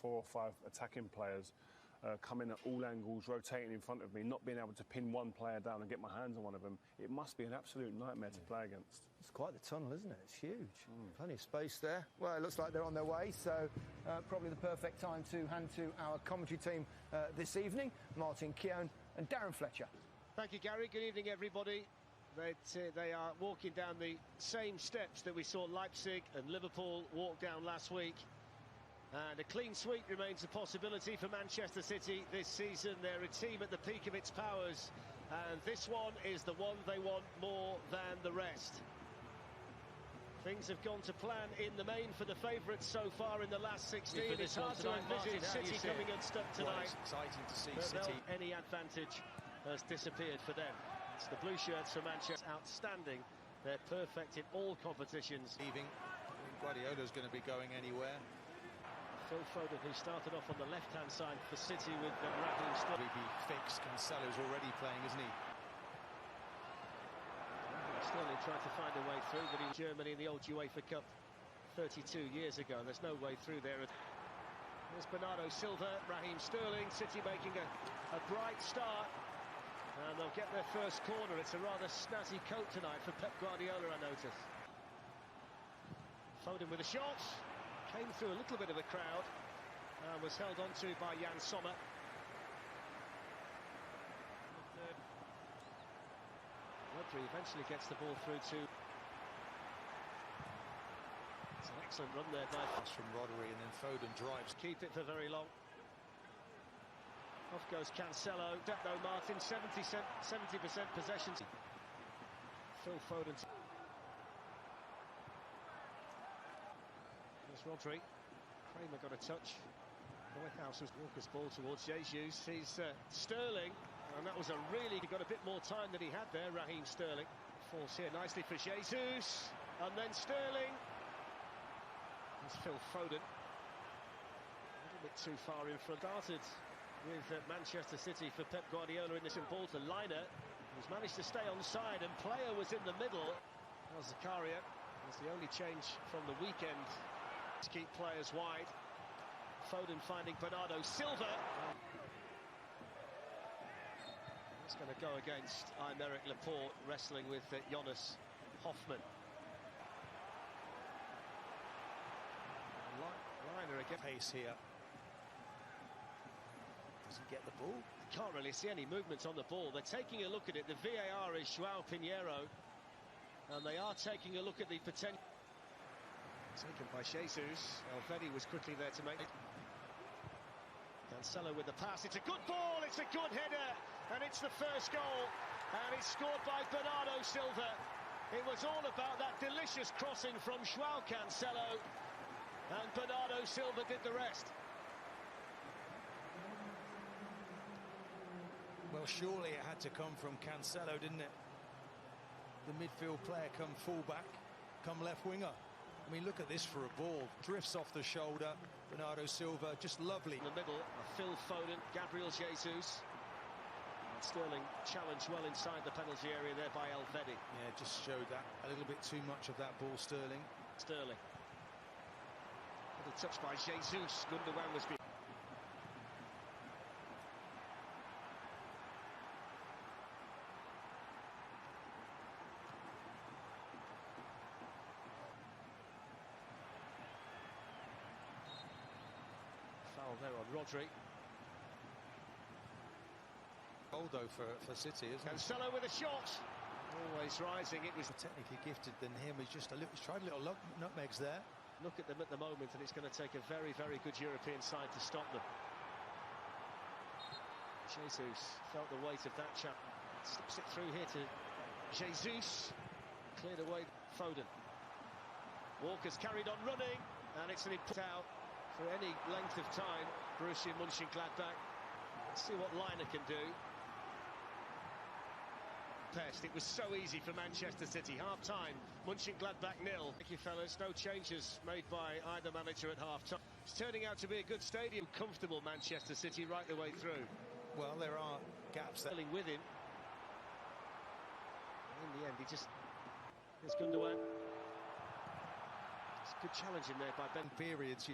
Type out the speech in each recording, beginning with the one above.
4 or 5 attacking players coming at all angles, rotating in front of me, not being able to pin one player down and get my hands on one of them. It must be an absolute nightmare to play against. It's quite the tunnel, isn't it? It's huge. Plenty of space there. Well, it looks like they're on their way, so probably the perfect time to hand to our commentary team this evening, Martin Keown and Darren Fletcher. Thank you, Gary. Good evening, everybody. They are walking down the same steps that we saw Leipzig and Liverpool walk down last week. And a clean sweep remains a possibility for Manchester City this season. They're a team at the peak of its powers, and this one is the one they want more than the rest. Things have gone to plan in the main for the favourites so far in the last 16. It's hard to envisage City coming unstuck tonight. Well, it's exciting to see but City. Any advantage has disappeared for them. It's the blue shirts for Manchester. Outstanding. They're perfect in all competitions. Leaving. Guardiola's going to be going anywhere. Phil Foden, who started off on the left-hand side for City with Raheem Sterling. Be fixed. Cancelo's already playing, isn't he? Sterling tried to find a way through, but he was Germany in the old UEFA Cup 32 years ago. There's no way through there. There's Bernardo Silva, Raheem Sterling. City making a bright start, and they'll get their first corner. It's a rather snazzy coat tonight for Pep Guardiola, I notice. Foden with a shot. Came through a little bit of the crowd and was held on to by Jan Sommer. Rodri eventually gets the ball through to... It's an excellent run there by... Pass from Rodri, and then Foden drives. Keep it for very long. Off goes Cancelo. Depno Martin, 70% possession. Phil Foden. There's Rodri. Kramer got a touch. Neuhaus was Walker's ball towards Jesus. He's Sterling, and that was a really... He got a bit more time than he had there, Raheem Sterling. Falls here nicely for Jesus, and then Sterling. There's Phil Foden. A little bit too far in front. Started with Manchester City for Pep Guardiola in this ball to Liner, who's managed to stay on side, and Player was in the middle. That was Zakaria. That's the only change from the weekend to keep players wide. Foden finding Bernardo Silva. It's going to go against Aymeric Laporte, wrestling with Jonas Hoffmann. Liner again. Pace here. Doesn't get the ball. Can't really see any movement on the ball. They're taking a look at it. The VAR is João Pinheiro, and they are taking a look at the potential. Taken by Jesus. Elvedi was quickly there to make it. Cancelo with the pass. It's a good ball. It's a good header, and it's the first goal, and it's scored by Bernardo Silva. It was all about that delicious crossing from João Cancelo, and Bernardo Silva did the rest. Well, surely it had to come from Cancelo, didn't it? The midfield player come full-back, come left winger. I mean, look at this for a ball. Drifts off the shoulder. Bernardo Silva, just lovely. In the middle, Phil Foden, Gabriel Jesus. And Sterling challenged well inside the penalty area there by Elvedi. Yeah, just showed that a little bit too much of that ball, Sterling. Sterling. Little touch by Jesus. Gundogan was being... Foul there on Rodri. Goal though for City, isn't it? Cancelo with a shot. Always rising. It was more technically gifted than him. He's just he's tried a little nutmegs there. Look at them at the moment, and it's going to take a very, very good European side to stop them. Jesus felt the weight of that chap. Slips it through here to Jesus. Cleared away Foden. Walker's carried on running, and it's an input out for any length of time. Borussia Mönchengladbach. Let's see what Liner can do. It was so easy for Manchester City. Half-time, Mönchengladbach 0. Thank you, fellas. No changes made by either manager at half-time. It's turning out to be a good stadium. Comfortable Manchester City right the way through. Well, there are gaps there. With him. In the end, he just... Here's Gundogan. It's a good challenge in there by Ben. Periods,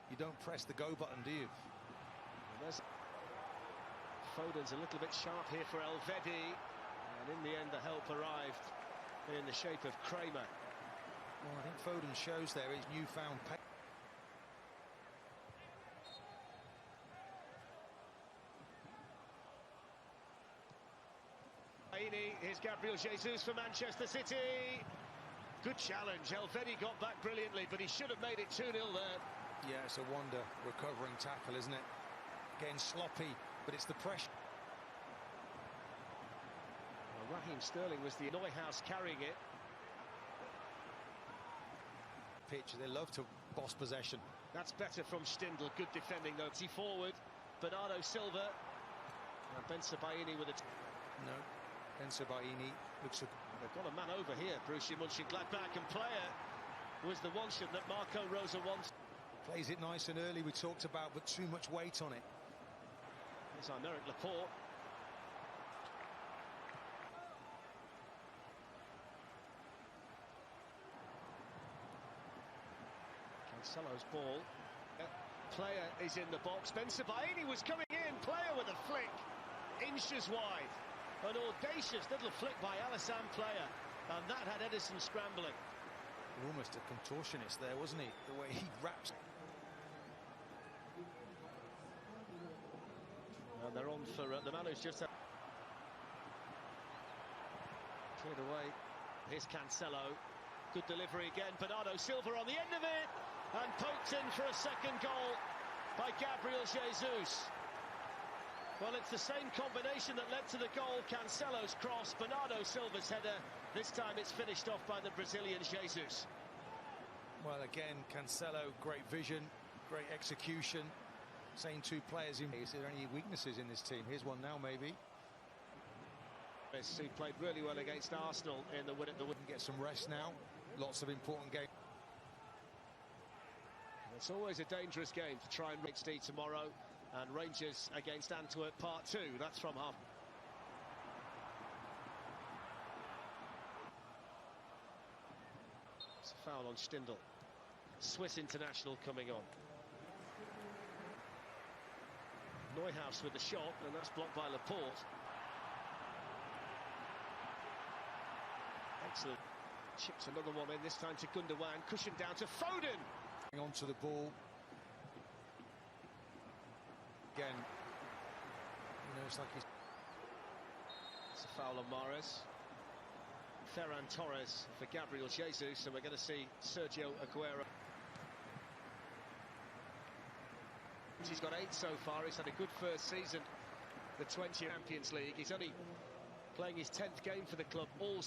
You don't press the go button, do you? Foden's a little bit sharp here for Elvedi, and in the end the help arrived in the shape of Kramer. Well, I think Foden shows there his newfound pace. Here's Gabriel Jesus for Manchester City. Good challenge. Elvedi got back brilliantly, but he should have made it 2-0 there. Yeah, it's a wonder recovering tackle, isn't it? Getting sloppy, but it's the pressure. Well, Raheem Sterling was the Neuhaus carrying it. Pitch, they love to boss possession. That's better from Stindl. Good defending though. He forward. Bernardo Silva. And Ben Sebaini with it. No, Ben Sebaini looks. They've got a man over here. Borussia Mönchengladbach, and player was the one shot that Marco Rosa wants. Plays it nice and early. We talked about, but too much weight on it. There's Aymeric Laporte. Cancelo's ball. Player is in the box. Ben Sebaini was coming in. Player with a flick. Inches wide. An audacious little flick by Alassane Player. And that had Edison scrambling. Almost a contortionist there, wasn't he? The way he wraps. And they're on for the man who's just cleared away. Here's Cancelo. Good delivery again. Bernardo Silva on the end of it. And poked in for a second goal by Gabriel Jesus. Well, it's the same combination that led to the goal. Cancelo's cross, Bernardo Silva's header. This time it's finished off by the Brazilian Jesus. Well, again, Cancelo, great vision, great execution. Saying two players in. Is there any weaknesses in this team? Here's one now, maybe. He played really well against Arsenal in the win at the win. Get some rest now. Lots of important games. It's always a dangerous game to try and reach D tomorrow. And Rangers against Antwerp part 2. That's from half. It's a foul on Stindl. Swiss international coming on. Neuhaus with the shot, and that's blocked by Laporte. Excellent. Chips another one in, this time to Gundogan. Cushion down to Foden. Onto the ball. Again, it's like he's. It's a foul on Mahrez. Ferran Torres for Gabriel Jesus, and we're going to see Sergio Aguero. He's got 8 so far. He's had a good first season. The 20 Champions League. He's only playing his 10th game for the club all